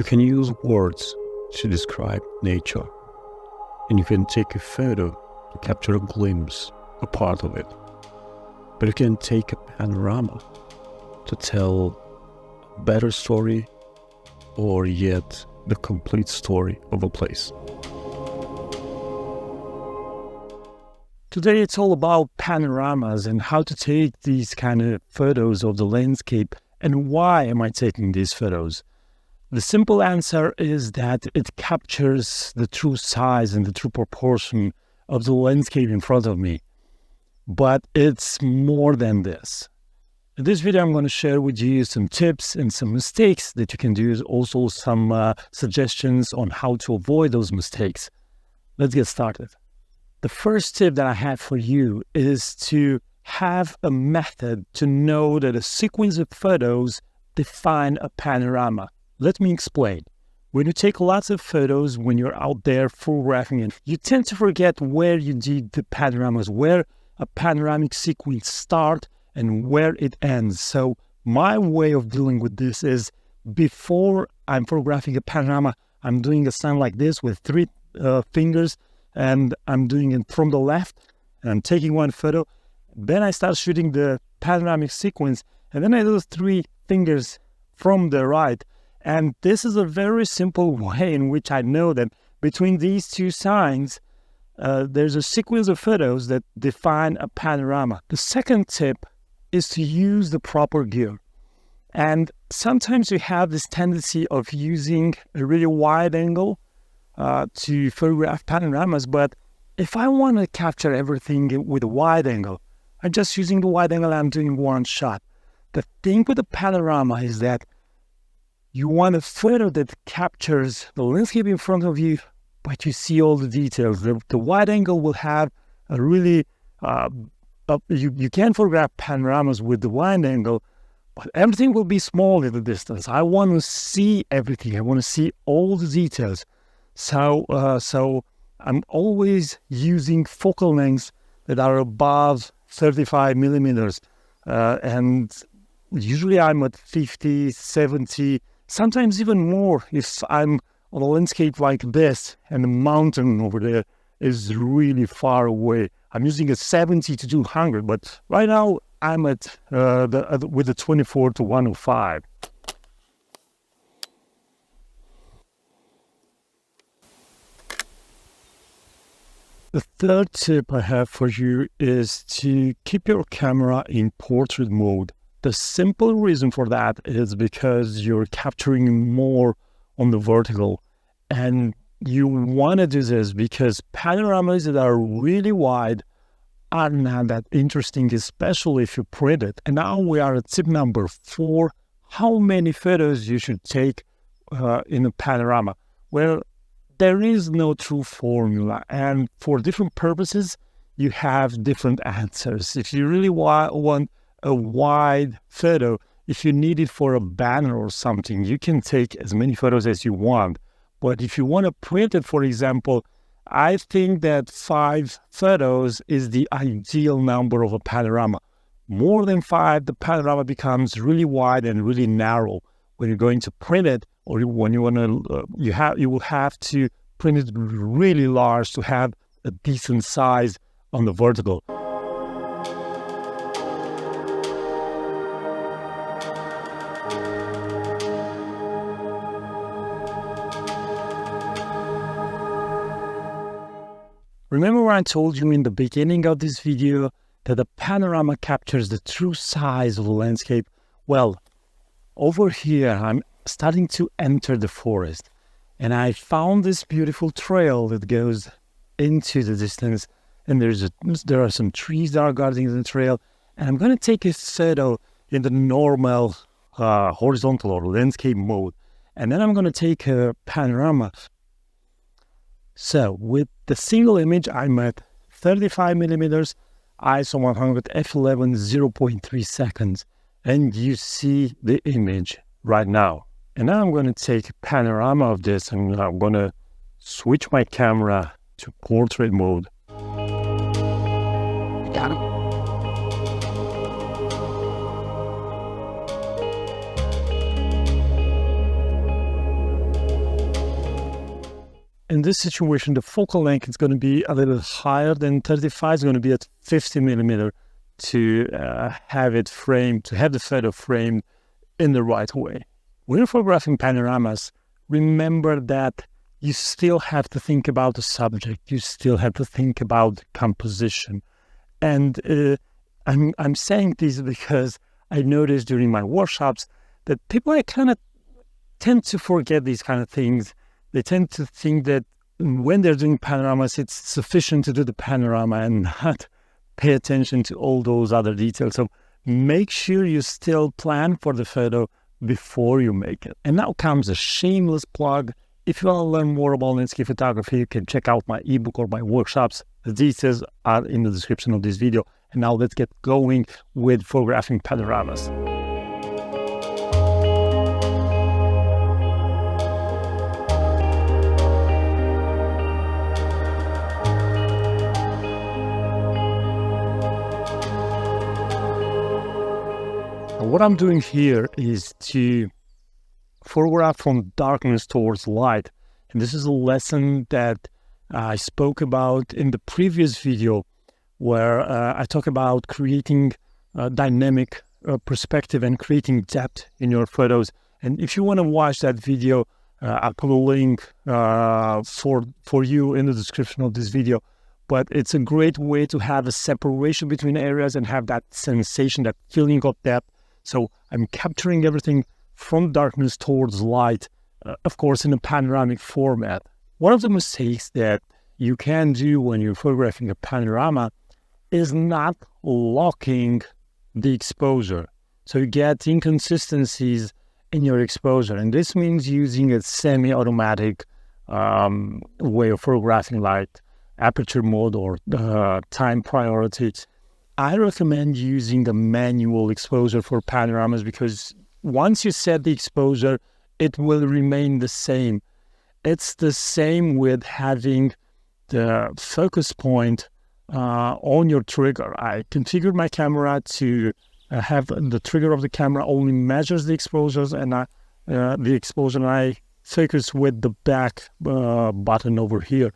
You can use words to describe nature, and you can take a photo to capture a glimpse, a part of it. But you can take a panorama to tell a better story, or yet the complete story of a place. Today it's all about panoramas and how to take these kind of photos of the landscape and why am I taking these photos. The simple answer is that it captures the true size and the true proportion of the landscape in front of me. But it's more than this. In this video, I'm going to share with you some tips and some mistakes that you can do, also some suggestions on how to avoid those mistakes. Let's get started. The first tip that I have for you is to have a method to know that a sequence of photos define a panorama. Let me explain. When you take lots of photos, when you're out there photographing it, you tend to forget where you did the panoramas, where a panoramic sequence starts and where it ends. So my way of dealing with this is before I'm photographing a panorama, I'm doing a sign like this with three fingers, and I'm doing it from the left, and I'm taking one photo. Then I start shooting the panoramic sequence, and then I do 3 fingers from the right. And this is a very simple way in which I know that between these 2 signs, there's a sequence of photos that define a panorama. The second tip is to use the proper gear. And sometimes you have this tendency of using a really wide angle to photograph panoramas, but if I want to capture everything with a wide angle, I'm just using the wide angle and I'm doing one shot. The thing with the panorama is that you want a photo that captures the landscape in front of you, but you see all the details. The wide angle will have a really, you can photograph panoramas with the wide angle, but everything will be small in the distance. I want to see everything. I want to see all the details. So I'm always using focal lengths that are above 35 millimeters. And usually I'm at 50, 70, sometimes even more if I'm on a landscape like this and the mountain over there is really far away. I'm using a 70 to 200, but right now I'm at with the 24 to 105. The third tip I have for you is to keep your camera in portrait mode. The simple reason for that is because you're capturing more on the vertical, and you want to do this because panoramas that are really wide are not that interesting, especially if you print it. And now we are at tip number 4, how many photos you should take in a panorama. Well, there is no true formula, and for different purposes, you have different answers. If you really want a wide photo, if you need it for a banner or something, you can take as many photos as you want. But if you want to print it, for example, I think that 5 photos is the ideal number of a panorama. More than 5, the panorama becomes really wide and really narrow. When you're going to print it, or when you want to, you will have to print it really large to have a decent size on the vertical. Remember when I told you in the beginning of this video that the panorama captures the true size of the landscape? Well, over here, I'm starting to enter the forest, and I found this beautiful trail that goes into the distance, and there are some trees that are guarding the trail, and I'm going to take a photo in the normal horizontal or landscape mode, and then I'm going to take a panorama. So with the single image, I'm at 35 millimeters, ISO 100, f11, 0.3 seconds. And you see the image right now. And now I'm going to take a panorama of this, and I'm going to switch my camera to portrait mode. Got him. in this situation, the focal length is going to be a little higher than 35. It's going to be at 50 millimeter to have it framed, to have the photo framed in the right way. When you're photographing panoramas, remember that you still have to think about the subject. You still have to think about composition. And I'm saying this because I noticed during my workshops that people kind of tend to forget these kind of things. They tend to think that when they're doing panoramas, it's sufficient to do the panorama and not pay attention to all those other details. So make sure you still plan for the photo before you make it. And now comes a shameless plug. If you want to learn more about landscape photography, you can check out my ebook or my workshops. The details are in the description of this video. And now let's get going with photographing panoramas. What I'm doing here is to photograph from darkness towards light. And this is a lesson that I spoke about in the previous video where I talk about creating a dynamic perspective and creating depth in your photos. And if you want to watch that video, I'll put a link for you in the description of this video. But it's a great way to have a separation between areas and have that sensation, that feeling of depth. So I'm capturing everything from darkness towards light, of course, in a panoramic format. One of the mistakes that you can do when you're photographing a panorama is not locking the exposure. So you get inconsistencies in your exposure. And this means using a semi-automatic way of photographing, like aperture mode or time priority. I recommend using a manual exposure for panoramas because once you set the exposure, it will remain the same. It's the same with having the focus point on your trigger. I configured my camera to have the trigger of the camera only measures the exposures and I focus with the back button over here.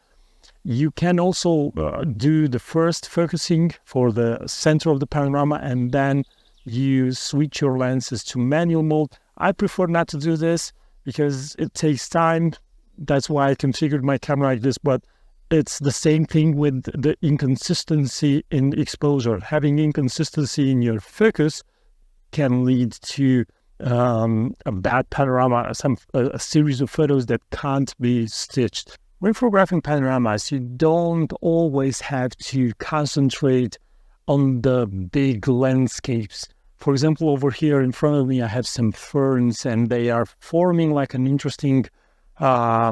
You can also do the first focusing for the center of the panorama and then you switch your lenses to manual mode. I prefer not to do this because it takes time. That's why I configured my camera like this, but it's the same thing with the inconsistency in exposure. Having inconsistency in your focus can lead to a bad panorama, a series of photos that can't be stitched. When photographing panoramas, you don't always have to concentrate on the big landscapes. For example, over here in front of me, I have some ferns and they are forming like an interesting, bouquet,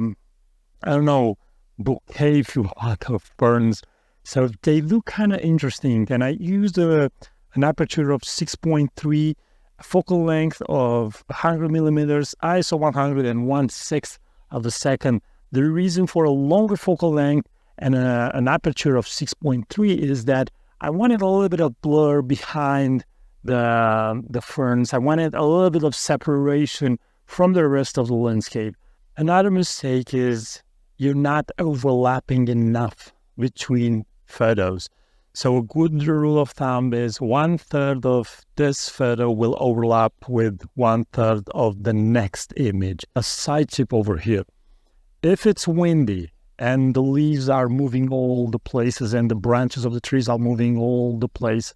if you want, of ferns. So they look kind of interesting. And I used an aperture of 6.3, focal length of 100 millimeters, ISO 100 and 1/6 of a second. The reason for a longer focal length and an aperture of 6.3 is that I wanted a little bit of blur behind the ferns. I wanted a little bit of separation from the rest of the landscape. Another mistake is you're not overlapping enough between photos. So a good rule of thumb is 1/3 of this photo will overlap with 1/3 of the next image. A side tip over here. If it's windy and the leaves are moving all the places and the branches of the trees are moving all the place,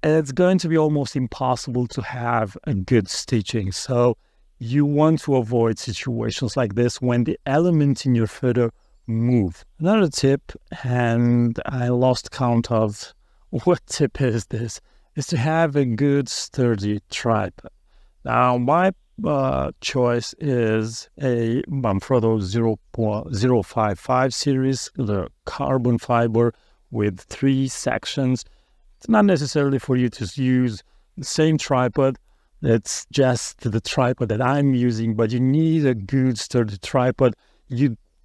it's going to be almost impossible to have a good stitching. So you want to avoid situations like this when the elements in your photo move. Another tip, and I lost count of what tip is this, is to have a good sturdy tripod. Now my choice is a Manfrotto 0.055 series, the carbon fiber with 3 sections. It's not necessarily for you to use the same tripod. It's just the tripod that I'm using, but you need a good sturdy tripod.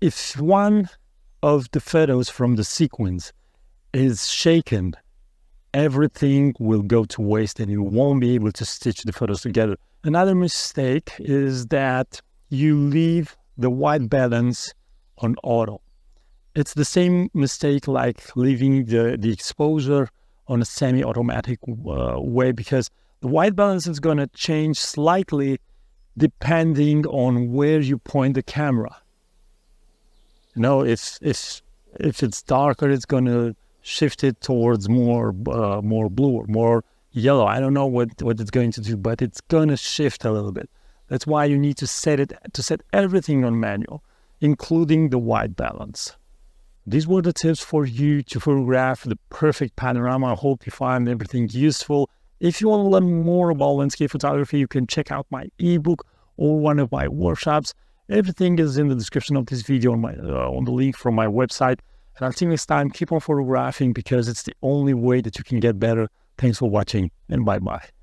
If one of the photos from the sequence is shaken, everything will go to waste and you won't be able to stitch the photos together. Another mistake is that you leave the white balance on auto. It's the same mistake like leaving the exposure on a semi-automatic way, because the white balance is going to change slightly depending on where you point the camera. If it's darker, it's going to shift it towards more blue or more yellow. I don't know what it's going to do, but it's going to shift a little bit. That's why you need to set everything on manual, including the white balance. These were the tips for you to photograph the perfect panorama. I hope you find everything useful. If you want to learn more about landscape photography, you can check out my ebook or one of my workshops. Everything is in the description of this video on the link from my website. And until next time, keep on photographing, because it's the only way that you can get better. Thanks for watching, and bye-bye.